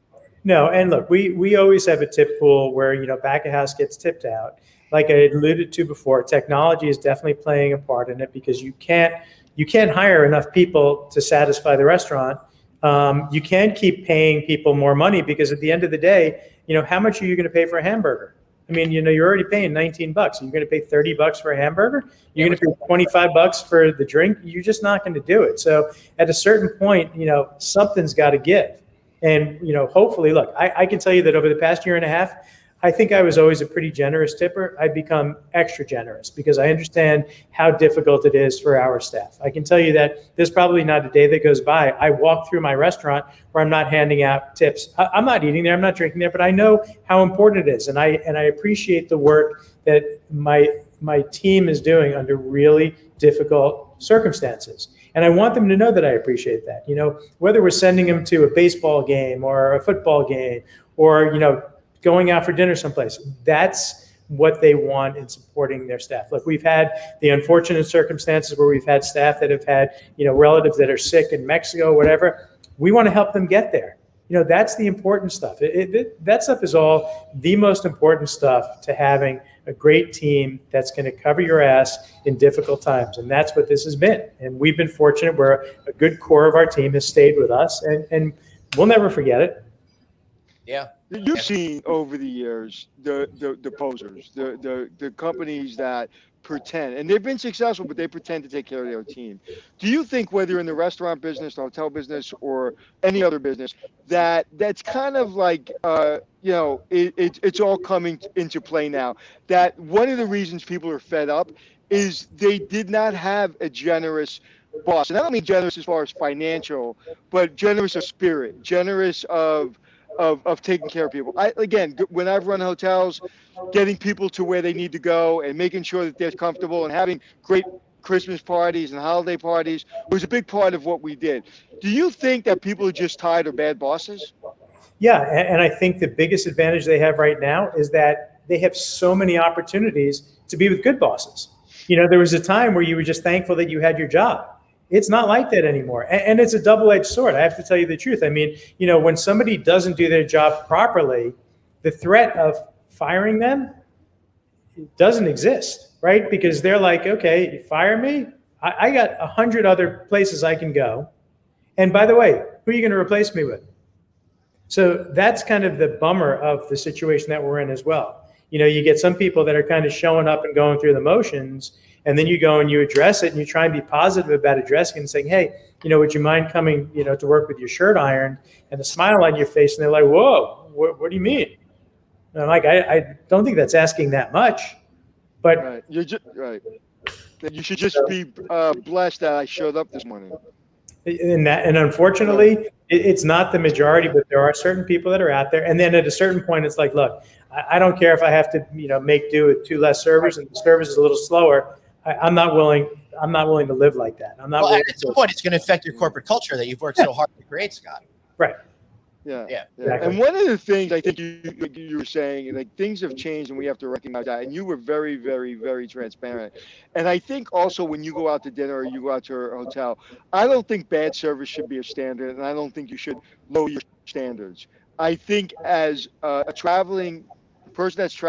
No, and look, we always have a tip pool where, back of house gets tipped out. Like I alluded to before, technology is definitely playing a part in it because you can't hire enough people to satisfy the restaurant. You can't keep paying people more money because at the end of the day, how much are you going to pay for a hamburger? I mean, you're already paying $19. You're going to pay $30 for a hamburger. You're going to pay $25 for the drink. You're just not going to do it. So at a certain point, something's got to give. And, hopefully, look, I can tell you that over the past year and a half, I think I was always a pretty generous tipper. I've become extra generous because I understand how difficult it is for our staff. I can tell you that there's probably not a day that goes by I walk through my restaurant where I'm not handing out tips. I'm not eating there, I'm not drinking there, but I know how important it is. And I appreciate the work that my team is doing under really difficult circumstances. And I want them to know that I appreciate that. Whether we're sending them to a baseball game or a football game or, going out for dinner someplace, that's what they want in supporting their staff. Look, we've had the unfortunate circumstances where we've had staff that have had, relatives that are sick in Mexico, whatever. We want to help them get there. That's the important stuff. That stuff is all the most important stuff to having a great team that's going to cover your ass in difficult times. And that's what this has been. And we've been fortunate where a good core of our team has stayed with us and we'll never forget it. Yeah. You've seen over the years the posers, the companies that pretend, and they've been successful, but they pretend to take care of their team. Do you think whether in the restaurant business, the hotel business, or any other business, that's kind of like, it's all coming into play now? That one of the reasons people are fed up is they did not have a generous boss. And I don't mean generous as far as financial, but generous of spirit, generous of taking care of people. When I've run hotels, getting people to where they need to go and making sure that they're comfortable and having great Christmas parties and holiday parties was a big part of what we did. Do you think that people are just tired of bad bosses? Yeah, and I think the biggest advantage they have right now is that they have so many opportunities to be with good bosses. There was a time where you were just thankful that you had your job. It's not like that anymore. And it's a double-edged sword. I have to tell you the truth. I mean, when somebody doesn't do their job properly, the threat of firing them doesn't exist, right? Because they're like, okay, you fire me, I got 100 other places I can go. And by the way, who are you going to replace me with? So that's kind of the bummer of the situation that we're in as well. You get some people that are kind of showing up and going through the motions, and then you go and you address it and you try and be positive about addressing it and saying, hey, would you mind coming, to work with your shirt ironed and a smile on your face? And they're like, whoa, what do you mean? And I'm like, I don't think that's asking that much, but Right. You're just right. You should just be blessed that I showed up this morning. And unfortunately, it's not the majority, but there are certain people that are out there. And then at a certain point, it's like, look, I don't care if I have to, make do with 2 less servers and the service is a little slower. I'm not willing to live like that. I'm not. Well, at some point, it's going to affect your corporate culture that you've worked so hard to create, Scott. Right. Yeah. Exactly. And one of the things I think you were saying, like, things have changed and we have to recognize that. And you were very, very, very transparent. And I think also when you go out to dinner or you go out to a hotel, I don't think bad service should be a standard, and I don't think you should lower your standards. I think as a person that's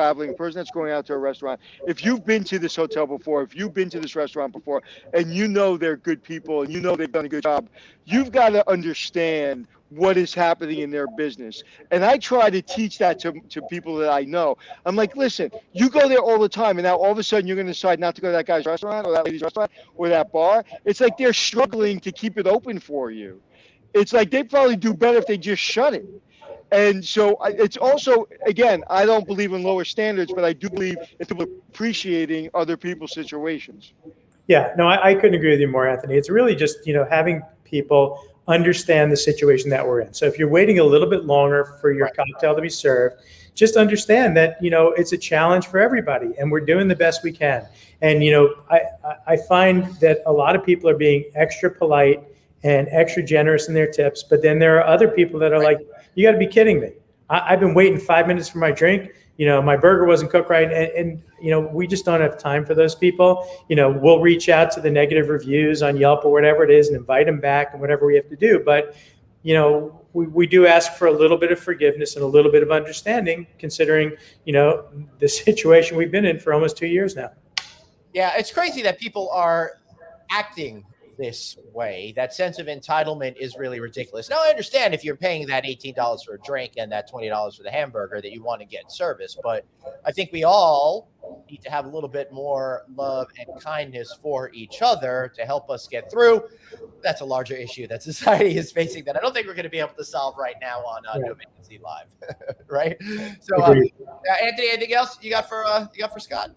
going out to a restaurant, if you've been to this hotel before, if you've been to this restaurant before, and they're good people and they've done a good job, you've got to understand what is happening in their business. And I try to teach that to people that I know. I'm like, listen, you go there all the time, and now all of a sudden you're going to decide not to go to that guy's restaurant or that lady's restaurant or that bar. It's like they're struggling to keep it open for you. It's like they'd probably do better if they just shut it. And so it's also, again, I don't believe in lower standards, but I do believe in people appreciating other people's situations. Yeah, no, I couldn't agree with you more, Anthony. It's really just, having people understand the situation that we're in. So if you're waiting a little bit longer for your cocktail to be served, just understand that, it's a challenge for everybody and we're doing the best we can. And, I find that a lot of people are being extra polite and extra generous in their tips, but then there are other people that are like, you got to be kidding me. I've been waiting 5 minutes for my drink. My burger wasn't cooked right. And we just don't have time for those people. We'll reach out to the negative reviews on Yelp or whatever it is and invite them back and whatever we have to do. But, we do ask for a little bit of forgiveness and a little bit of understanding considering, the situation we've been in for almost 2 years now. Yeah, it's crazy that people are acting this way. That sense of entitlement is really ridiculous. Now, I understand if you're paying that $18 for a drink and that $20 for the hamburger that you want to get service, but I think we all need to have a little bit more love and kindness for each other to help us get through. That's a larger issue that society is facing that I don't think we're going to be able to solve right now on No Vacancy Live, right? So, Anthony, anything else you got for Scott?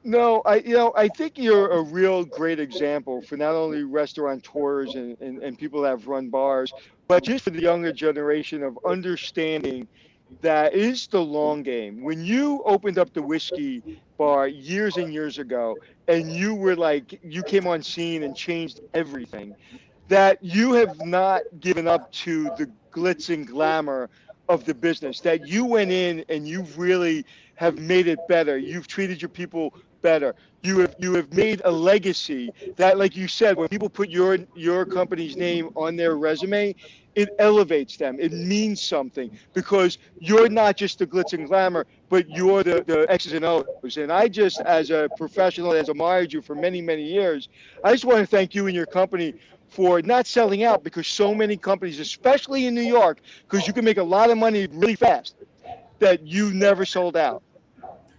No, I think you're a real great example for not only restaurateurs and people that have run bars, but just for the younger generation of understanding that is the long game. When you opened up the whiskey bar years and years ago, and you came on scene and changed everything, that you have not given up to the glitz and glamour of the business, that you went in and you really have made it better. You've treated your people better. You have made a legacy that, like you said, when people put your company's name on their resume, it elevates them. It means something because you're not just the glitz and glamour, but you're the X's and O's. And I just, as a professional that has admired you for many, many years, I just want to thank you and your company for not selling out, because so many companies, especially in New York, because you can make a lot of money really fast, that you never sold out.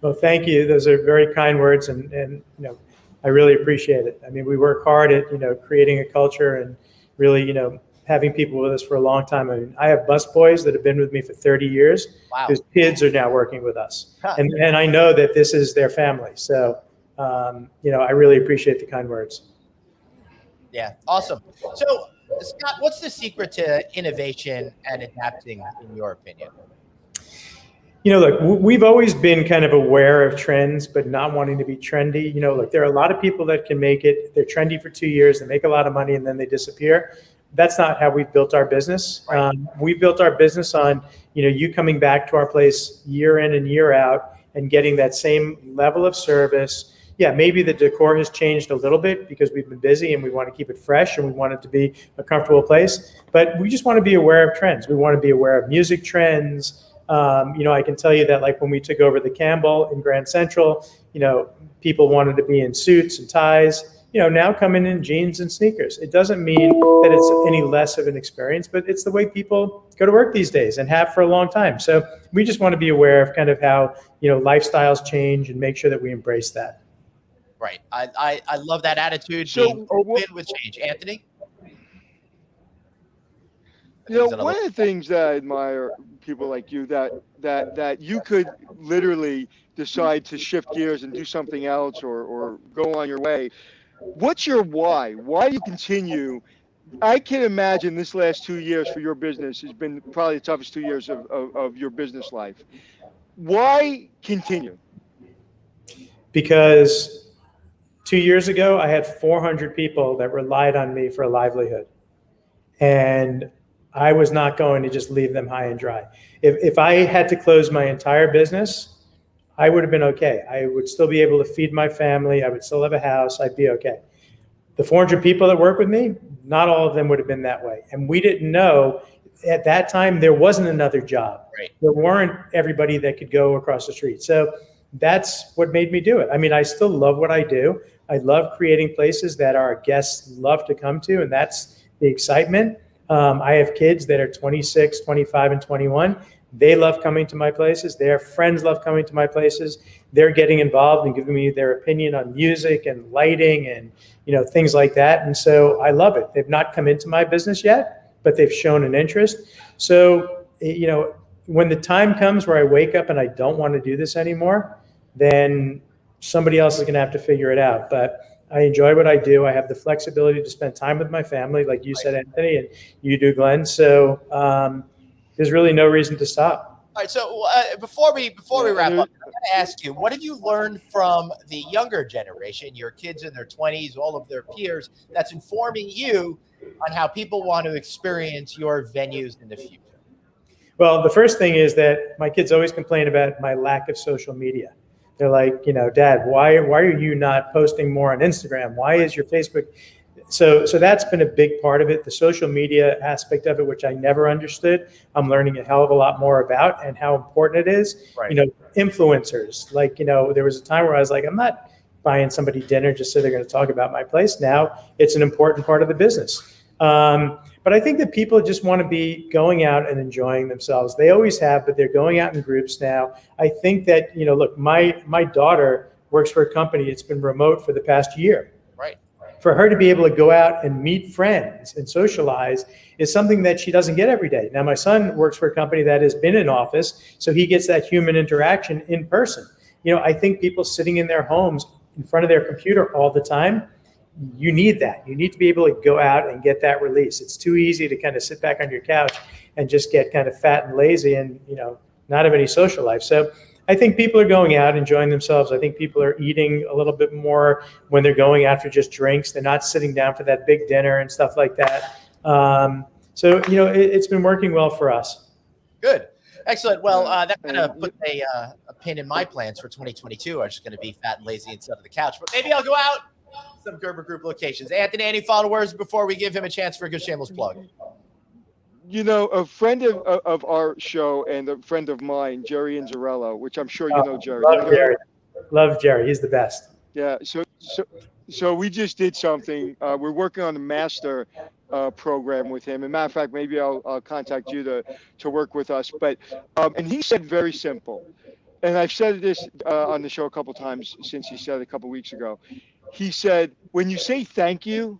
Well, thank you. Those are very kind words, and I really appreciate it. I mean, we work hard at creating a culture and really having people with us for a long time. I mean, I have busboys that have been with me for 30 years. Wow. Whose kids are now working with us, and I know that this is their family. So I really appreciate the kind words. Yeah, awesome. So, Scott, what's the secret to innovation and adapting, in your opinion? Look, we've always been kind of aware of trends, but not wanting to be trendy. Look, there are a lot of people that can make it. They're trendy for 2 years, they make a lot of money, and then they disappear. That's not how we've built our business. Right. We've built our business on, you coming back to our place year in and year out and getting that same level of service. Yeah, maybe the decor has changed a little bit because we've been busy and we want to keep it fresh and we want it to be a comfortable place. But we just want to be aware of trends. We want to be aware of music trends. I can tell you that, like, when we took over the Campbell in Grand Central, people wanted to be in suits and ties. now come in jeans and sneakers. It doesn't mean that it's any less of an experience, but it's the way people go to work these days and have for a long time. So we just want to be aware of kind of how, lifestyles change and make sure that we embrace that. Right. I love that attitude, So being open with change. Anthony? One of the things that I admire people like you that you could literally decide to shift gears and do something else or go on your way. What's your why? Why do you continue? I can imagine this last 2 years for your business has been probably the toughest 2 years of your business life. Why continue? Because 2 years ago, I had 400 people that relied on me for a livelihood. And I was not going to just leave them high and dry. If I had to close my entire business, I would have been okay. I would still be able to feed my family. I would still have a house. I'd be okay. The 400 people that work with me, not all of them would have been that way. And we didn't know at that time there wasn't another job. Right. There weren't everybody that could go across the street. So that's what made me do it. I mean, I still love what I do. I love creating places that our guests love to come to, and that's the excitement. I have kids that are 26, 25, and 21. They love coming to my places. Their friends love coming to my places. They're getting involved and giving me their opinion on music and lighting and things like that. And so I love it. They've not come into my business yet, but they've shown an interest. So when the time comes where I wake up and I don't want to do this anymore, then somebody else is going to have to figure it out. But I enjoy what I do. I have the flexibility to spend time with my family, like you said, Anthony, and you do, Glenn. So there's really no reason to stop. All right. So before we wrap up, I'm going to ask you, what have you learned from the younger generation, your kids in their 20s, all of their peers, that's informing you on how people want to experience your venues in the future? Well, the first thing is that my kids always complain about my lack of social media. They're like, Dad, why are you not posting more on Instagram? Why is your Facebook? So that's been a big part of it. The social media aspect of it, which I never understood, I'm learning a hell of a lot more about and how important it is. Right. Influencers, there was a time where I was like, I'm not buying somebody dinner just so they're going to talk about my place. Now it's an important part of the business. But I think that people just want to be going out and enjoying themselves. They always have, but they're going out in groups now. I think that, look, my daughter works for a company. It's been remote for the past year. Right. For her to be able to go out and meet friends and socialize is something that she doesn't get every day. Now, my son works for a company that has been in office, so he gets that human interaction in person. I think people sitting in their homes in front of their computer all the time, you need that. You need to be able to go out and get that release. It's too easy to kind of sit back on your couch and just get kind of fat and lazy and, not have any social life. So I think people are going out, enjoying themselves. I think people are eating a little bit more when they're going out for just drinks. They're not sitting down for that big dinner and stuff like that. So, it's been working well for us. Good. Excellent. Well, that kind of put a pin in my plans for 2022. I'm just going to be fat and lazy instead of the couch. But maybe I'll go out some Gerber Group locations. Anthony, any final words before we give him a chance for a good shameless plug? A friend of our show and a friend of mine, Jerry Inzarello, which I'm sure you know Jerry. Love Jerry. Love Jerry. He's the best. Yeah. So we just did something. We're working on a master program with him. As a matter of fact, maybe I'll contact you to work with us. But and he said very simple, and I've said this on the show a couple times since he said it a couple weeks ago. He said, when you say thank you,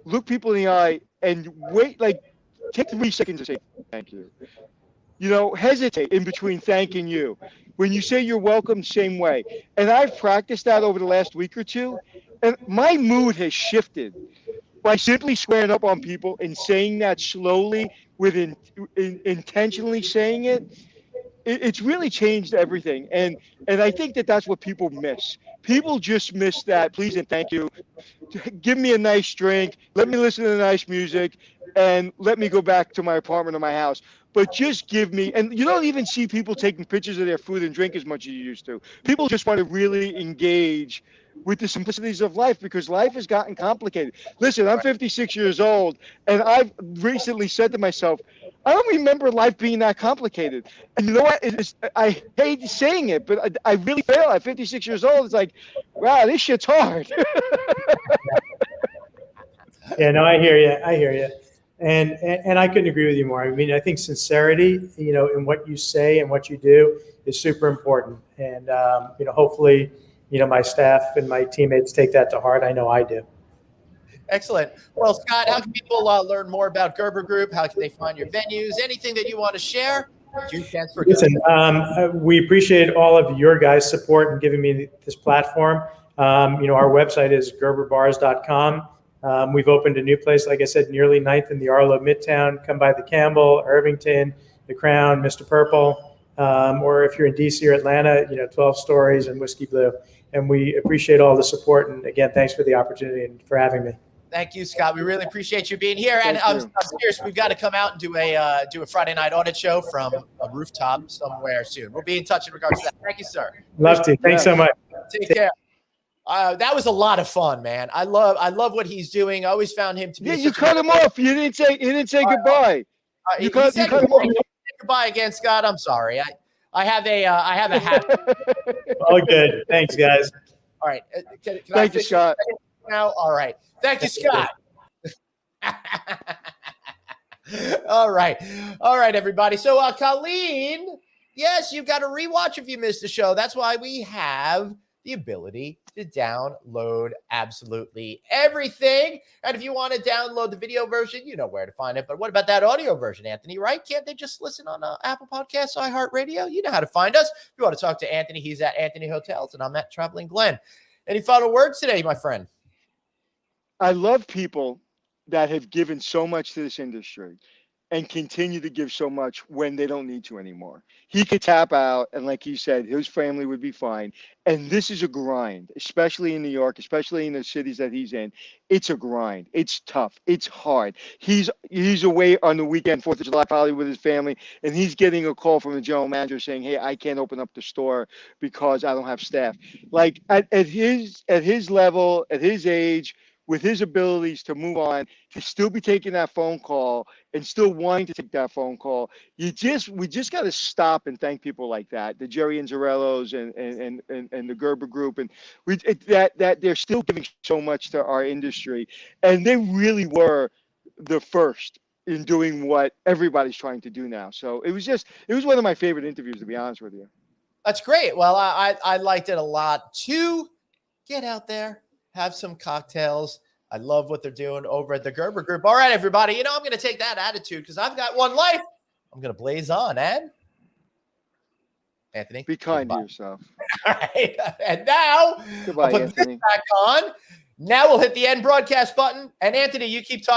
look people in the eye and wait, take 3 seconds to say thank you. Hesitate in between thanking you. When you say you're welcome, same way. And I've practiced that over the last week or two, and my mood has shifted by simply squaring up on people and saying that slowly, intentionally saying it. It's really changed everything. And I think that's what people miss. People just miss that please and thank you. Give me a nice drink. Let me listen to the nice music. And let me go back to my apartment or my house. But just give me, and you don't even see people taking pictures of their food and drink as much as you used to. People just want to really engage with the simplicities of life because life has gotten complicated. Listen, I'm 56 years old, and I've recently said to myself, I don't remember life being that complicated. And you know what? I hate saying it, but I really feel at 56 years old. It's like, wow, this shit's hard. Yeah, no, I hear you. I hear you. And I couldn't agree with you more. I mean, I think sincerity, in what you say and what you do is super important. And, hopefully, my staff and my teammates take that to heart. I know I do. Excellent. Well, Scott, how can people learn more about Gerber Group? How can they find your venues? Anything that you want to share? Listen, we appreciate all of your guys' support and giving me this platform. Our website is gerberbars.com. We've opened a new place, like I said, nearly 9th in the Arlo Midtown. Come by the Campbell, Irvington, the Crown, Mr. Purple, or if you're in DC or Atlanta, 12 Stories and Whiskey Blue. And we appreciate all the support. And again, thanks for the opportunity and for having me. Thank you, Scott. We really appreciate you being here. And I'm serious. We've got to come out and do a Friday night audit show from a rooftop somewhere soon. We'll be in touch in regards to that. Thank you, sir. Love to. Thanks so much. Take care. That was a lot of fun, man. I love what he's doing. I always found him to be. Yeah, you cut him off. You didn't say goodbye. You cut him off. Goodbye again, Scott. I'm sorry. I have a habit. All good. Thanks, guys. All right. Thank you, Scott. Now, all right. Thank you, Scott. All right, everybody. So, Colleen, yes, you've got to rewatch if you missed the show. That's why we have the ability to download absolutely everything. And if you want to download the video version, you know where to find it. But what about that audio version, Anthony, right? Can't they just listen on Apple Podcasts, iHeartRadio? You know how to find us. If you want to talk to Anthony, he's at Anthony Hotels, and I'm at Traveling Glenn. Any final words today, my friend? I love people that have given so much to this industry and continue to give so much when they don't need to anymore. He could tap out, and like you said, his family would be fine. And this is a grind, especially in New York, especially in the cities that he's in. It's a grind. It's tough. It's hard. He's away on the weekend, 4th of July, probably with his family, and he's getting a call from the general manager saying, hey, I can't open up the store because I don't have staff. Like at his level, at his age, with his abilities to move on, to still be taking that phone call and still wanting to take that phone call, we just got to stop and thank people like that, the Jerry Anzarellos and the Gerber Group, and that they're still giving so much to our industry, and they really were the first in doing what everybody's trying to do now. So it was one of my favorite interviews, to be honest with you. That's great. Well, I liked it a lot too. Get out there. Have some cocktails. I love what they're doing over at the Gerber Group. All right, everybody. I'm going to take that attitude because I've got one life. I'm going to blaze on, and Anthony, be kind to yourself. All right. And now, goodbye, I'll put Anthony. this back on. Now we'll hit the end broadcast button. And Anthony, you keep talking.